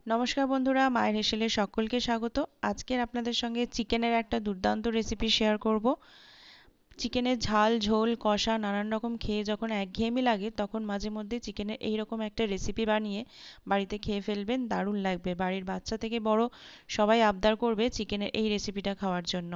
নমস্কার বন্ধুরা, মায়ের হেসেলে সকলকে স্বাগত। আজকের আপনাদের সঙ্গে চিকেনের একটা দুর্দান্ত রেসিপি শেয়ার করব। চিকেনের ঝাল ঝোল কষা নানান রকম খেয়ে যখন একঘেয়েমি লাগে, তখন মাঝে মধ্যে চিকেনের এইরকম একটা রেসিপি বানিয়ে বাড়িতে খেয়ে ফেলবেন, দারুণ লাগবে। বাড়ির বাচ্চা থেকে বড় সবাই আবদার করবে চিকেনের এই রেসিপিটা খাওয়ার জন্য।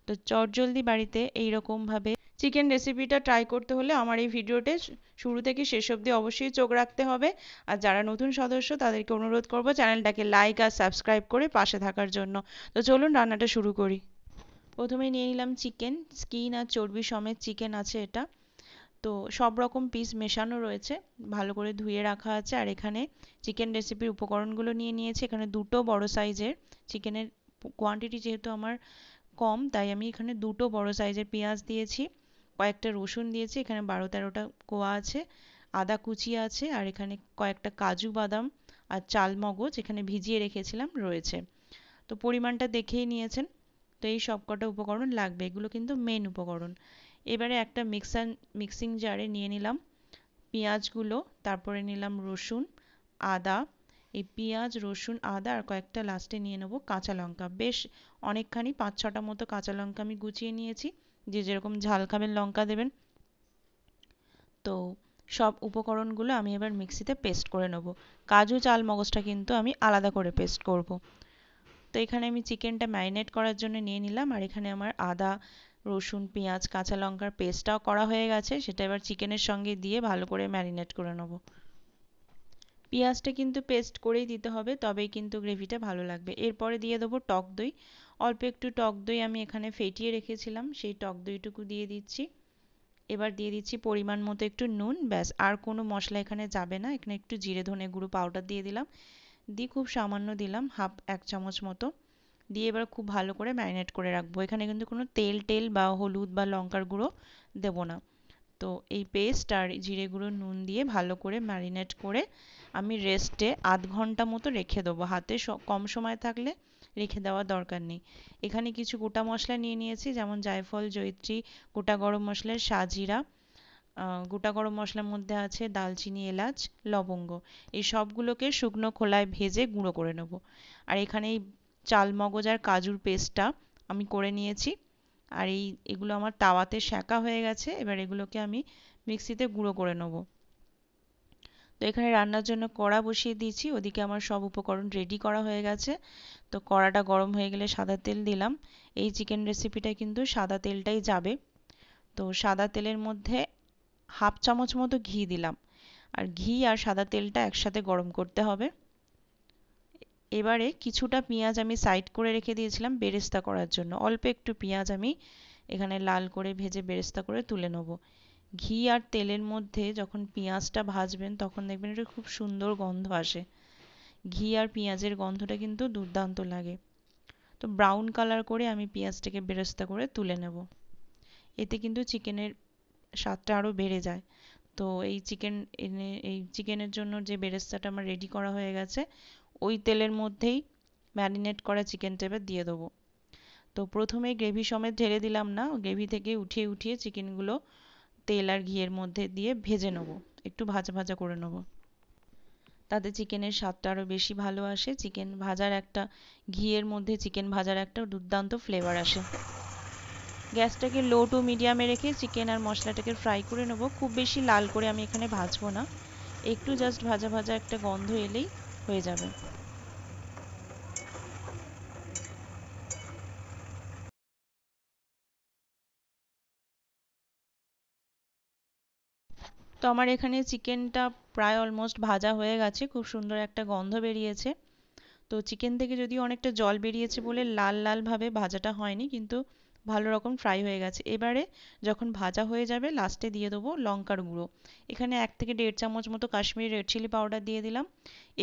তো চটজলদি বাড়িতে এইরকম ভাবে চিকেন রেসিপিটা ট্রাই করতে হলে আমার এই ভিডিওতে শুরু থেকে শেষ অবধি অবশ্যই চোখ রাখতে হবে। আর যারা নতুন সদস্য তাদেরকে অনুরোধ করব চ্যানেলটাকে লাইক আর সাবস্ক্রাইব করে পাশে থাকার জন্য। তো চলুন রান্নাটা শুরু করি। প্রথমে নিয়ে নিলাম চিকেন, স্কিন আর চর্বি সমেত চিকেন আছে এটা। তো সব রকম পিস মেশানো রয়েছে, ভালো করে ধুয়ে রাখা আছে। আর এখানে চিকেন রেসিপির উপকরণগুলো নিয়ে নিয়েছি। এখানে দুটো বড় সাইজের চিকেনের কোয়ান্টিটি যেহেতু আমার কম, তাই আমি এখানে দুটো বড় সাইজের পেঁয়াজ দিয়েছি, কয়েকটা রসুন দিয়েছি, এখানে 12-13টা কোয়া আছে, আদা কুচি আছে, আর এখানে কয়েকটা কাজু বাদাম আর চালমগজ এখানে ভিজিয়ে রেখেছিলাম রয়েছে। তো পরিমাণটা দেখেই নিয়েছেন। তো এই সবকটা উপকরণ লাগবে, এগুলো কিন্তু মেন উপকরণ। এবারে একটা মিক্সিং জারে নিয়ে নিলাম পেঁয়াজগুলো, তারপরে নিলাম রসুন, আদা। এই পেঁয়াজ রসুন আদা আর কয়েকটা লাস্টে নিয়ে নেবো কাঁচা লঙ্কা, বেশ অনেকখানি 5-6টা মতো কাঁচা লঙ্কা আমি গুছিয়ে নিয়েছি। যে যেরকম ঝাল খাবেন লঙ্কা দেবেন। তো সব উপকরণগুলো আমি এবার মিক্সিতে পেস্ট করে নেব। কাজু চালমগজটা কিন্তু আমি আলাদা করে পেস্ট করব। তো এখানে আমি চিকেনটা ম্যারিনেট করার জন্য নিয়ে নিলাম, আর এখানে আমার আদা রসুন পেঁয়াজ কাঁচা লঙ্কার পেস্টটাও করা হয়ে গেছে, সেটা এবার চিকেনের সঙ্গে দিয়ে ভালো করে ম্যারিনেট করে নেব। পেঁয়াজটা কিন্তু পেস্ট করেই দিতে হবে, তবেই কিন্তু গ্রেভিটা ভালো লাগবে। এরপরে দিয়ে দেবো টক দই। অল্প একটু টক দই আমি এখানে ফেটিয়ে রেখেছিলাম, সেই টক দইটুকু দিয়ে দিচ্ছি। এবার দিয়ে দিচ্ছি পরিমাণ মতো একটু নুন, ব্যাস আর কোনো মশলা এখানে যাবে না। এখানে একটু জিরে ধনে গুঁড়ো পাউডার দিয়ে দিলাম, দিয়ে খুব সামান্য দিলাম, হাফ 1 চামচ মতো দিয়ে এবার খুব ভালো করে ম্যারিনেট করে রাখবো। এখানে কিন্তু কোনো তেল টেল বা হলুদ বা লঙ্কার গুঁড়ো দেবো না। তো এই পেস্ট আর জিরে গুঁড়ো নুন দিয়ে ভালো করে ম্যারিনেট করে আমি রেস্টে আধ ঘন্টা মতো রেখে দেবো। হাতে কম সময় থাকলে রেখে দেওয়ার দরকার নেই। এখানে কিছু গোটা মশলা নিয়ে নিয়েছি, যেমন জায়ফল জয়িত্রী, গোটা গরম মশলার সাজিরা, গোটা গরম মশলার মধ্যে আছে দালচিনি এলাচ লবঙ্গ। এই সবগুলোকে শুকনো খোলায় ভেজে গুঁড়ো করে নেব। আর এখানে এই চালমগজ আর কাজুর পেস্টটা আমি করে নিয়েছি। আর এগুলো আমার তাওয়াতে সেঁকা হয়ে গেছে, এবার এগুলোকে আমি মিক্সিতে গুঁড়ো করে নেব। তো এখানে রান্নার জন্য কড়া বসিয়ে দিয়েছি, ওদিকে আমার সব উপকরণ রেডি করা হয়ে গেছে। তো কড়াটা গরম হয়ে গেলে সাদা তেল দিলাম। এই চিকেন রেসিপিটা কিন্তু সাদা তেলটাই যাবে। তো সাদা তেলের মধ্যে হাফ চামচ মতো ঘি দিলাম। আর ঘি আর সাদা তেলটা একসাথে গরম করতে হবে। এবারে কিছুটা পেঁয়াজ আমি সাইড করে রেখে দিয়েছিলাম বেরেস্তা করার জন্য, অল্প একটু পেঁয়াজ আমি এখানে লাল করে ভেজে বেরেস্তা করে তুলে নেব। ঘি আর তেলের মধ্যে যখন পেঁয়াজটা ভাজবেন তখন দেখবেন এটা খুব সুন্দর গন্ধ আসে। ঘি আর পেঁয়াজের গন্ধটা কিন্তু দুর্দান্ত লাগে। তো ব্রাউন কালার করে আমি পেঁয়াজটাকে বেরেস্তা করে তুলে নেব। এতে কিন্তু চিকেনের স্বাদটা আরও বেড়ে যায়। তো এই চিকেনের জন্য যে বেরেস্তাটা আমার রেডি করা হয়ে গেছে, ওই তেলের মধ্যেই ম্যারিনেট করা চিকেনটা এবার দিয়ে দেবো। তো প্রথমে গ্রেভি সমেত ঢেলে দিলাম না, গ্রেভি থেকে উঠিয়ে উঠিয়ে চিকেনগুলো তেল আর ঘিয়ের মধ্যে দিয়ে ভেজে নেবো, একটু ভাজা ভাজা করে নেবো। তাতে চিকেনের স্বাদটা আরও বেশি ভালো আসে। চিকেন ভাজার একটা ঘিয়ের মধ্যে চিকেন ভাজার একটা দুর্দান্ত ফ্লেভার আসে। গ্যাসটাকে লো টু মিডিয়ামে রেখে চিকেন আর মশলাটাকে ফ্রাই করে নেবো। খুব বেশি লাল করে আমি এখানে ভাজবো না, একটু জাস্ট ভাজা ভাজা একটা গন্ধ এলেই হয়ে যাবে। তো আমার এখানে চিকেনটা প্রায় অলমোস্ট ভাজা হয়ে গেছে, খুব সুন্দর একটা গন্ধ বেরিয়েছে। তো চিকেন থেকে যদিও অনেকটা জল বেরিয়েছে বলে লাল লাল ভাবে ভাজাটা হয়নি, কিন্তু ভালো রকম ফ্রাই হয়ে গেছে। এবারে যখন ভাজা হয়ে যাবে লাস্টে দিয়ে দেবো লঙ্কার গুঁড়ো। এখানে 1 থেকে 1.5 চামচ মতো কাশ্মীরি রেড চিলি পাউডার দিয়ে দিলাম।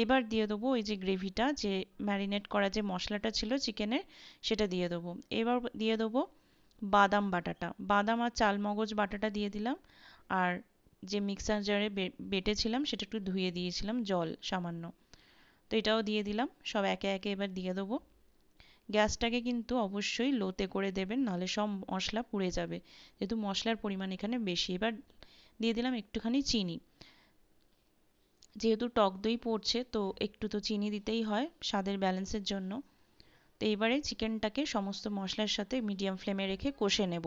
এবার দিয়ে দেবো ওই যে গ্রেভিটা, যে ম্যারিনেট করা যে মশলাটা ছিল চিকেনের, সেটা দিয়ে দেবো। এবার দিয়ে দেবো বাদাম বাটাটা, বাদাম আর চালমগজ বাটাটা দিয়ে দিলাম। আর যে মিক্সার জারে বেটেছিলাম সেটা একটু ধুয়ে দিয়েছিলাম জল সামান্য, তো এটাও দিয়ে দিলাম। সব একে একে এবার দিয়ে দেবো। গ্যাসটাকে কিন্তু অবশ্যই লোতে করে দেবেন, নাহলে সব মশলা পুড়ে যাবে, যেহেতু মশলার পরিমাণ এখানে বেশি। এবার দিয়ে দিলাম একটুখানি চিনি। যেহেতু টক দই পড়ছে তো একটু তো চিনি দিতেই হয় স্বাদের ব্যালেন্সের জন্য। তো এবারে চিকেনটাকে সমস্ত মশলার সাথে মিডিয়াম ফ্লেমে রেখে কষে নেব।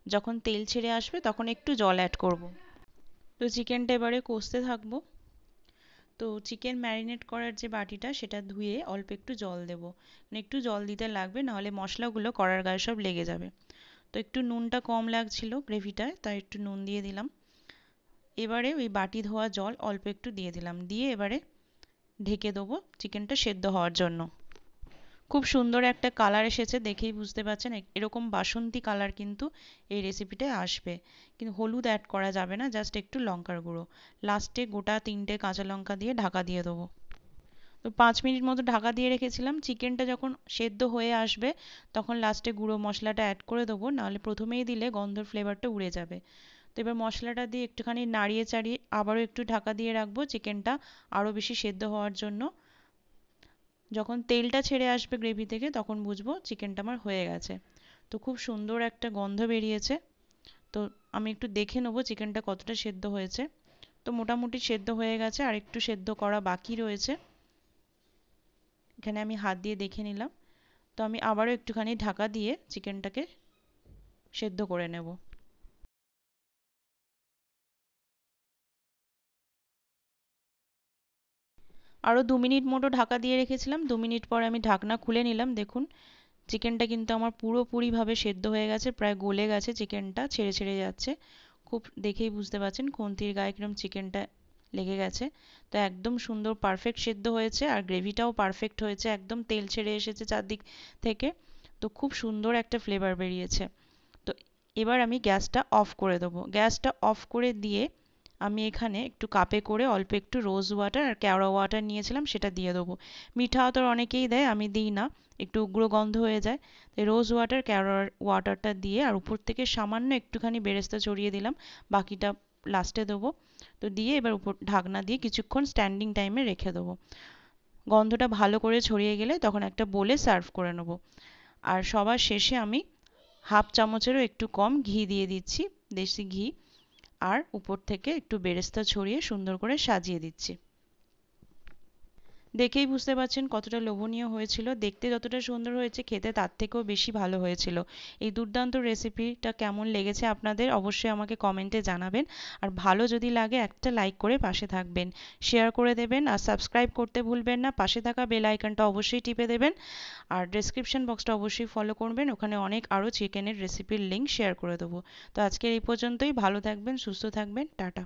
যখন তেল ছেড়ে আসবে তখন একটু জল অ্যাড করব। তো চিকেনটা এবারে কষতে থাকবো। তো চিকেন ম্যারিনেট করার যে বাটিটা সেটা ধুয়ে অল্প একটু জল দেব, মানে একটু জল দিতে লাগবে, নাহলে মশলাগুলো কড়ার গায়ে সব লেগে যাবে। তো একটু নুনটা কম লাগছিল গ্রেভিটায়, তাই একটু নুন দিয়ে দিলাম। এবারে ওই বাটি ধোয়া জল অল্প একটু দিয়ে দিলাম, দিয়ে এবারে ঢেকে দেবো চিকেনটা সেদ্ধ হওয়ার জন্য। খুব সুন্দর একটা কালার এসেছে, দেখেই বুঝতে পারছেন এরকম বাসন্তী কালার কিন্তু এই রেসিপিটায় আসবে। কিন্তু হলুদ অ্যাড করা যাবে না, জাস্ট একটু লঙ্কার গুঁড়ো। লাস্টে গোটা 3টে কাঁচা লঙ্কা দিয়ে ঢাকা দিয়ে দেবো। তো 5 মিনিট মতো ঢাকা দিয়ে রেখেছিলাম। চিকেনটা যখন সেদ্ধ হয়ে আসবে তখন লাস্টে গুঁড়ো মশলাটা অ্যাড করে দেবো, নাহলে প্রথমেই দিলে গন্ধর ফ্লেভারটা উড়ে যাবে। তো এবার মশলাটা দিয়ে একটুখানি নাড়িয়ে চাড়িয়ে আবারও একটু ঢাকা দিয়ে রাখবো চিকেনটা আরও বেশি সেদ্ধ হওয়ার জন্য। যখন তেলটা ছেড়ে আসবে গ্রেভি থেকে তখন বুঝবো চিকেনটা আমার হয়ে গেছে। তো খুব সুন্দর একটা গন্ধ বেরিয়েছে। তো আমি একটু দেখে নেবো চিকেনটা কতটা সেদ্ধ হয়েছে। তো মোটামুটি সেদ্ধ হয়ে গেছে, আর একটু সেদ্ধ করা বাকি রয়েছে। এখানে আমি হাত দিয়ে দেখে নিলাম। তো আমি আবারও একটুখানি ঢাকা দিয়ে চিকেনটাকে সেদ্ধ করে নেব। আরও 2 মিনিট মতো ঢাকা দিয়ে রেখেছিলাম। 2 মিনিট পর আমি ঢাকনা খুলে নিলাম। দেখুন চিকেনটা কিন্তু আমার পুরোপুরিভাবে সেদ্ধ হয়ে গেছে, প্রায় গলে গেছে, চিকেনটা ছেড়ে ছেড়ে যাচ্ছে। খুব দেখেই বুঝতে পারছেন খুন্তির গায়ে কিরম চিকেনটা লেগে গেছে। তো একদম সুন্দর পারফেক্ট সেদ্ধ হয়েছে, আর গ্রেভিটাও পারফেক্ট হয়েছে, একদম তেল ছেড়ে এসেছে চারদিক থেকে। তো খুব সুন্দর একটা ফ্লেভার বেরিয়েছে। তো এবার আমি গ্যাসটা অফ করে দেবো। গ্যাসটা অফ করে দিয়ে আমি এখানে একটু কাপে করে অল্প একটু রোজ ওয়াটার আর কেওড়া ওয়াটার নিয়েছিলাম, সেটা দিয়ে দেবো। মিঠা আতর অনেকেই দেয়, আমি দিই না, একটু উগ্র গন্ধ হয়ে যায়। তাই রোজ ওয়াটার কেওড়া ওয়াটারটা দিয়ে আর উপর থেকে সামান্য একটুখানি বেরেস্তা ছড়িয়ে দিলাম, বাকিটা লাস্টে দেবো। তো দিয়ে এবার উপর ঢাকনা দিয়ে কিছুক্ষণ স্ট্যান্ডিং টাইমে রেখে দেবো। গন্ধটা ভালো করে ছড়িয়ে গেলে তখন একটা বোলে সার্ভ করে নেবো। আর সবার শেষে আমি হাফ চামচেরও একটু কম ঘি দিয়ে দিচ্ছি, দেশি ঘি। আর উপর থেকে একটু বেরেস্তা ছড়িয়ে সুন্দর করে সাজিয়ে দিচ্ছি। দেখেই বুঝতে পারছেন কতটা লোভনীয় হয়েছিল। দেখতে যতটা সুন্দর হয়েছে খেতে তার থেকেও বেশি ভালো হয়েছিল। এই দুর্দান্ত রেসিপিটা কেমন লেগেছে আপনাদের অবশ্যই আমাকে কমেন্টে জানাবেন। আর ভালো যদি লাগে একটা লাইক করে পাশে থাকবেন, শেয়ার করে দেবেন, আর সাবস্ক্রাইব করতে ভুলবেন না। পাশে থাকা বেল আইকনটা অবশ্যই টিপে দেবেন। আর ডেসক্রিপশন বক্সটা অবশ্যই ফলো করবেন, ওখানে অনেক আরও চিকেনের রেসিপির লিঙ্ক শেয়ার করে দেবো। তো আজকের এই পর্যন্তই। ভালো থাকবেন, সুস্থ থাকবেন, টাটা।